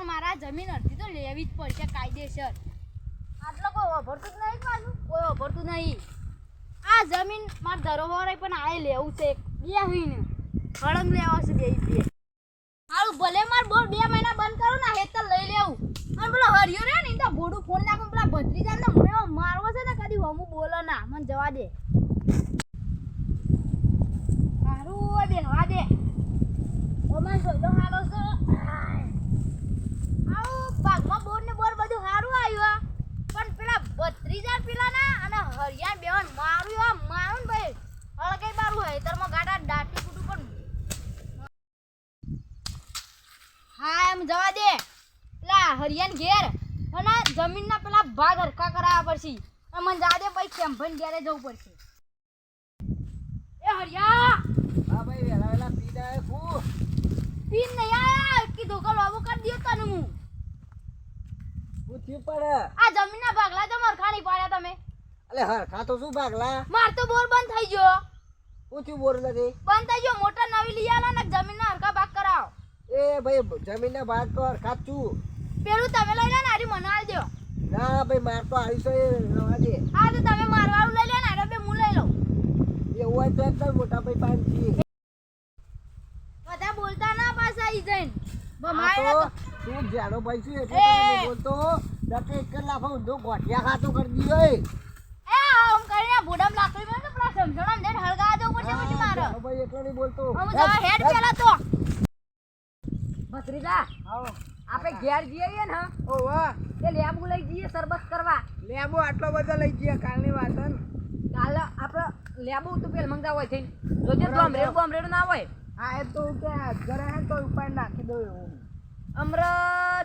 પણ મારા જમીન અડધી તો લેવી જ પડશે કાયદેસર. આટલો કોઈ વાપરતું જ નહીં પાછું, કોઈ વાપરતું નહીં. આ જમીન માર ધરોહર પણ આ લેવું છે. બે હોઈને હળંગ લેવા છે બે. હારું ભલે માર બોર 2 મહિના બંધ કરું ને હેતર લઈ લેવું. અને પેલો હરિયો રે ને તો બોડું ફોન નાખું પેલા ભત્રીજાને મને મારવો છે ને કદી હમું બોલો ના મને જવા દે. હારું બેહવા દે. ઓમાં જોજો હાલો છે. આવું ભાગમાં બોર ને બોર બધું સારું આવ્યું પણ પેલા ભત્રીજા પેલા ના અને હરિયા બેવન મારું ને ભાઈ હળગઈ બારું હેતરમાં ગાડા દાટી કુટું પણ હા એમ જવા દે. પેલા હરિયાન ઘેર અને જમીનના પેલા ભાગ હરખા કરાવવા પડશે. મને જવા દે ભાઈ ખેમભાઈ ઘેરે જવું પડશે. એ હરિયા હા ભાઈ વેલા વેલા પી જાય ફૂ પીન નહીં આયા કીધું કે લોબો કરી દયો તને હું પૂછ્યું પડે. આ જમીનના ભાગલા તો હરખા નહીં પાડ્યા તમે. અલે હરખા તો શું ભાગલા માર તો બોર બંધ થઈ ગયો. પૂછ્યું બોર નથી બંધ થઈ ગયો. મોટર નવી લઈ આલો ને જમીનના હરખા ભાગ કરાવો. એ ભાઈ જમીનના ભાગ તો હરખા જ છું. પેલું તમે લઈ લો ને આરી મને આલ દો. ના ભાઈ માર તો આવી છે રવા દે. હા તો તમે મારવાળું લઈ લો ને આરે બે હું લઈ લઉં. એવું હોય તો એકદમ મોટા ભાઈ પાંચી બધા બોલતા ના પાછા ઈ જઈને તો તું જાડો ભાઈ છું એટલે તને બોલતો દકે એક લાફો ઊંધો ગોઠિયા ખાતો કરી દીધો એ આમ કરીને બોડમ લાકડી માં પેલા સમજણમ દેન હળગા દઉં પછી પછી મારો ભાઈ એટલો નહીં બોલતો. હું જા હેડ પેલા તો ભત્રીજા આવો આપણે ઘેર જઈએ ને ઓ વાહ તે લેબુ લઈ જઈએ શરબત કરવા. લેબો આટલો બધો લઈ ગયા કાલની વાત હે. કાલે આપણે લેબુ તો પેલ મંગાવ હોય થઈને જોજે ગોમરેડું ના હોય. હા એ તો કે ઘરે હે તો ઉપર નાખી દો એવું. અમર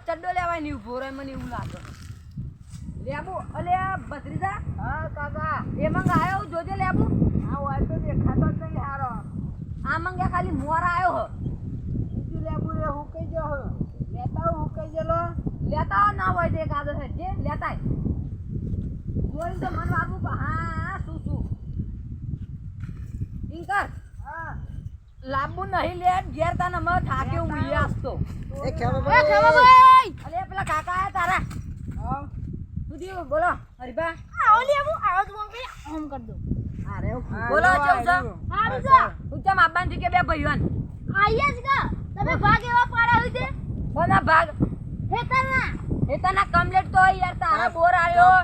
ચડ્ડો લેવાય નહીં ઉભો રહે મને એવું લાગે. લેબુ અલે ભત્રીજા હા કાકા એ મંગાયો જોજે લેબુ. હા હોય તો દેખાતો જ નહીં હારો. આ મંગ્યા ખાલી મોર આવ્યો હ. બીજું લેબુ રે હું કઈ જો લેતા હું કઈ જલો લેતા ના હોય તે કાદો છે જે લેતાય જોઈને તો મન વાગું કે હા શું ઇન્કર હા લાંબુ નહીં લે ઘેર તને મ થાકે હું આસતો. એ ખેમા એ ભાઈ ખેમા ભાઈ અલે પેલા કાકા આયા તારા હા સુધી બોલો હરીબા આવો લેવું આવો તો મને આમ કર દો. અરે બોલો ચૌ છે હારું છે ઉચ્ચમ આબાન થી કે બે ભાઈઓન આયા જ કા તમે ભાગ એવા પાડ્યા હોય છે કોના ભાગ હેતરના હેતરના કમ્પ્લીટ તો યાર તારા બોર આવ્યો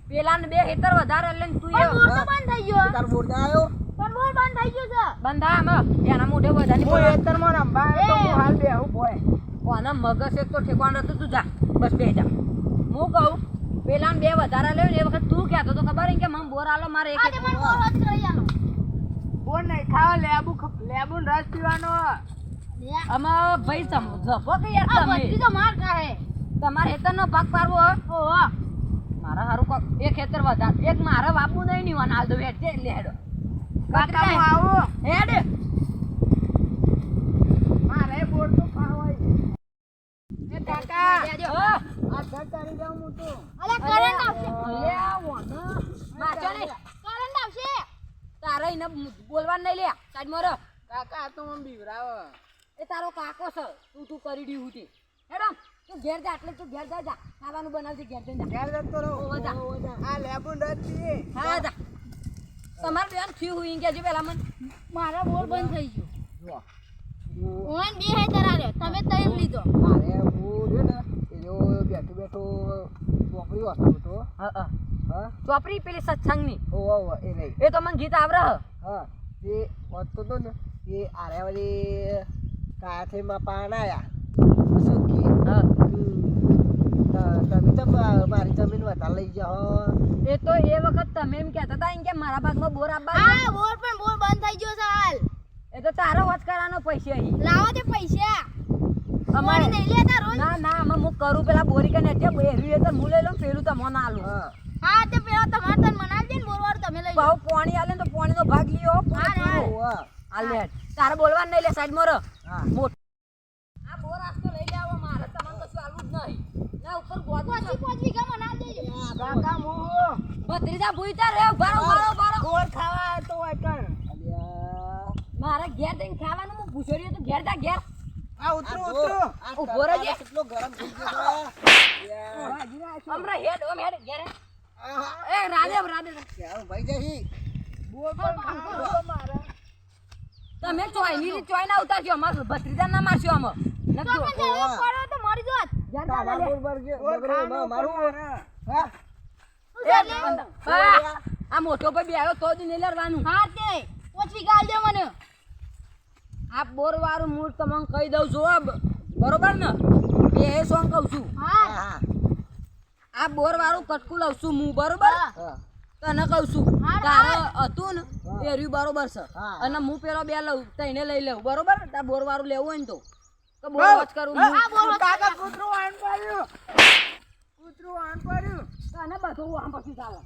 પેલાને બે હેતર વધારે એટલે તું પણ બોર તો બંધ થઈ ગયો. તાર બોર આવ્યો પણ બોર બંધ થઈ ગયો છે. બંધા એના મોઢે વધારે હું એતરમાં રંબા તો હું હાલ બે હું બોય કોના મગજ એક તો ઠેકવાનું હતું તું જા બસ બે જા. હું કહું પેલા બે વધારા લેવ ને એ વખત તું કહેતો તો ખબર કે મને બોર આલો મારે આજે એક મને બોર જ કરી આલો. બોર નહીં ખાવા લેબુ રસ પીવાનો. આમાં ભાઈ જપો કે યાર આ તમે બધી તો માર ખાહે. તમારે હેતરનો ભાગ પાડવો હ ઓહો મારા હારું કોક એક હેતર વધાર એક મારે બાપુ નહીં નીવાન હાલ દો હેડ છે એટલે હેડો કાકા હું આવું હેડ મારે બોર તો ખાવાય. એ કાકા દેજો. હા આ ઘર તારી જાઉં હું તો અલે કરંટ આવશે. લે વોનો માચો ને કરંટ આવશે. તારે એને બોલવાનું નહીં લે સાઈડમાં રહ. કાકા તો મને બીવરાવ. એ તારો કાકો છે તું કરી ડી હુતી હેડો તું ઘેર જા એટલે તું ઘેર જા ખાવાનું બનાવજે ઘેર જઈને જા. ઘેર જતો રહો. ઓવા જા. આ લેબુ રસ પીએ. હા જા તમારે બેન થયું હોય કે જો પેલા મને મારા બોર બંધ થઈ ગયો. જો. ઓન બે હે તરાલ્યો તમે તૈન લીધો. મારે હું જો ને એ જો બેઠો બેઠો ચોપડી વાંચતો હતો. હા હા ચોપડી પેલી સત્સંગની ઓ એ નહીં. એ તો મને ગીત આવડે હ. હા એ વાંચતો હતો ને એ આરે વાળી કાથેમાં પાન આયા પછી કી હા તમે તો મારી જમીન વધારે લઈ જાઓ. એ તો એ વખત તમે એમ કહેતા હતા એમ કે મારા ભાગમાં બોર આપવા આ બોર પણ બોર બંધ થઈ ગયો છે હાલ. એ તો તારો વચ કરવાનો પૈસા અહીં લાવો તે પૈસા. અમારે અમારે નહીં લેતા રોજ. ના ના અમે હું કરું પેલા બોરી કને જે બેર્યું એ તો હું લઈ લઉં પેલું તો મને આલું હા હા તે પેલા તમાર તન મનાલ દે ને બોર વાળું તમે લઈ લો. ભાવ પાણી આલે ને તો પાણીનો ભાગ લીયો હા, હા. ઓવા. આ લે તારે બોલવાનું નહીં લે સાઈડમાં રહ. હા મોટ આ બોર આસ્તો લઈ લેવો મારે તમને કશું આલું જ નહીં ના ઉપર ગોદો છે. 5 વીઘા મનાલ દેજો. કાકા હું ભત્રીજા ભૂઈતા રે ઉભારો ઉભારો ગોળ ખાવા તો વાટણ. અલ્યા મારે ઘેર જઈને ખાવાનું હું પૂછ્યો તો ઘેર જા ઘેર આ ઊભો રહેજે. તડકાનો કેટલો ગરમ થઈ ગયો છે. હમણાં હેડ ઓમ હેડ ઘેરે. આહા. એ રાધે રાધે. ક્યાં ભાઈ જહી તમે ચોયની ચોય ના ઉતારજો અમાર ભત્રીજા ના મારશો આમાં તો પણ જવા પડો તો મરી જોત મારું હા તું ચાલે. આ મોટો ભાઈ બે આવ્યો તો જ નહીં લડવાનું. હા તે ઓછી ગાલ દે મને આ બોર વાળું મૂળ તમને કહી દઉં છું અબ. બરોબર ને એ સોંગ કહું છું. હા હા આ બોર વાળું કટકું લઉં છું હું. બરોબર હા તને કહું છું હા, તારે હતું ને હા. એ રહ્યું બરોબર છે. હા. અને હું પેલો બે લઉં તઈને લઈ લઉં. બરોબર તાર બોર વાળું લેવું હોય ને તો બોર વોચ કરું હું. હા બોલો કાકા કૂતરું આન પાડ્યું તને બધું આમ પછી ચાલે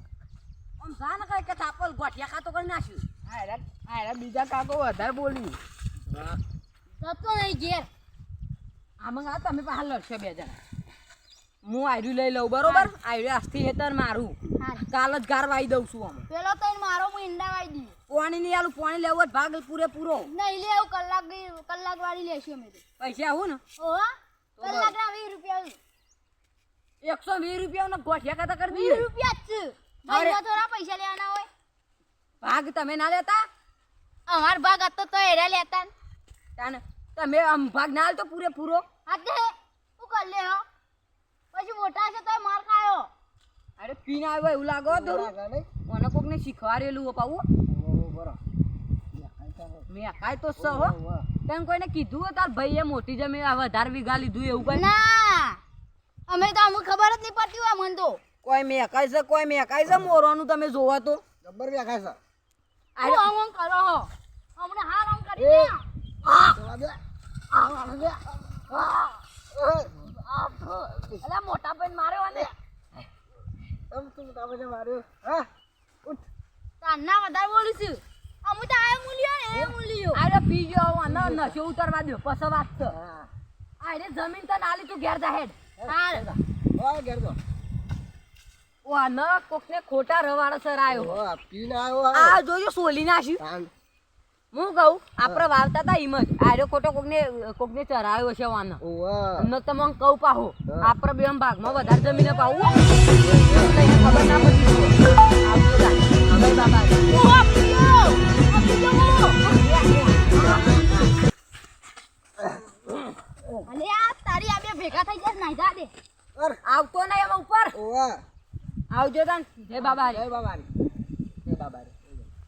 આમ જા ને કઈ કે થાપલ ગોઠિયા ખાતો કરી નાખ્યું. બીજા કાકો વધારે બોલી જતો નહીં ઘેર આમાં આ તમે પાછા લડશો બે જણા. હું આયરું લઈ લઉં. બરોબર આયરું આજથી હેતર મારું હા કાલ જ ગાર વાઈ દઉં છું આમ. પેલો તઈને મારો હું ઈંડા વાઈ દી પાણી નહીં આલું પાણી લેવું હોય તો ભાગ પૂરેપૂરો. નહીં લેવું કલાક વાળી લેશું અમે તો પૈસા આવું ને ઓહો કલાકના 20 રૂપિયા 120 રૂપિયા ગોઠિયા ખાતા કરી 20 દઈએ. રૂપિયા જ છે અરે. ભાઈ થોડા પૈસા લેવાના હોય ભાગ તમે ના લેતા અમાર ભાગ હતો તો એરા લેતા ને. તાને તમે આમ ભાગ ના આલતો પૂરેપૂરો. આ તે તું કર લે હો પછી મોટા છે તો માર ખાયો અરે પીને આવ્યો એવું લાગો ધરું મને કોક ને શીખવાડેલું પાવું. મેં કાંઈ તો સ હો તને કોઈને કીધું હોય તાર ભાઈએ મોટી જમીન આ વધારે વીઘા લીધું એવું કઈ. ના અમે તો અમુક ખબર જ નહીં પડતી હોય મન તો કોઈ મેકાય છે કોઈ મેકાય છે મોરવાનું તમે જોવા તો. જબ્બર વ્યાખાય છે તું આમ કરો હો અમને હાર આમ કરી દે અલા મોટા ભાઈ માર્યો ને તારના વધારે બોલું છું અમુ તો આ મૂલ્યો ને એ મૂલ્યો આરે પીજો અને નશો ઉતારવા દો પછી વાત છે. આરે જમીન તો નાલી તું ઘેર જા હેડ. હાર વા ન કોકને ખોટા રવાડા સર આવ્યો. પીને આવ્યો આ જોજો સોલી નાખ્યું. હું કહું આપણે વાવતા તા ઈમ જ આર્યો ખોટો કોકને ચરાયો છે વાના ન તમને કહું પાહો આપણે બે ભાગમાં વધારે જમીને પાવું તને ખબર ના પડી આવજો જા હવે બાબા ઓહો પીયો અને આ તારી આ બે ભેગા થઈ જાય નાઈ જા દે આવતો નહીં એમાં ઉપર આવજો તાન જય બાબા જય બાબા જય બાબા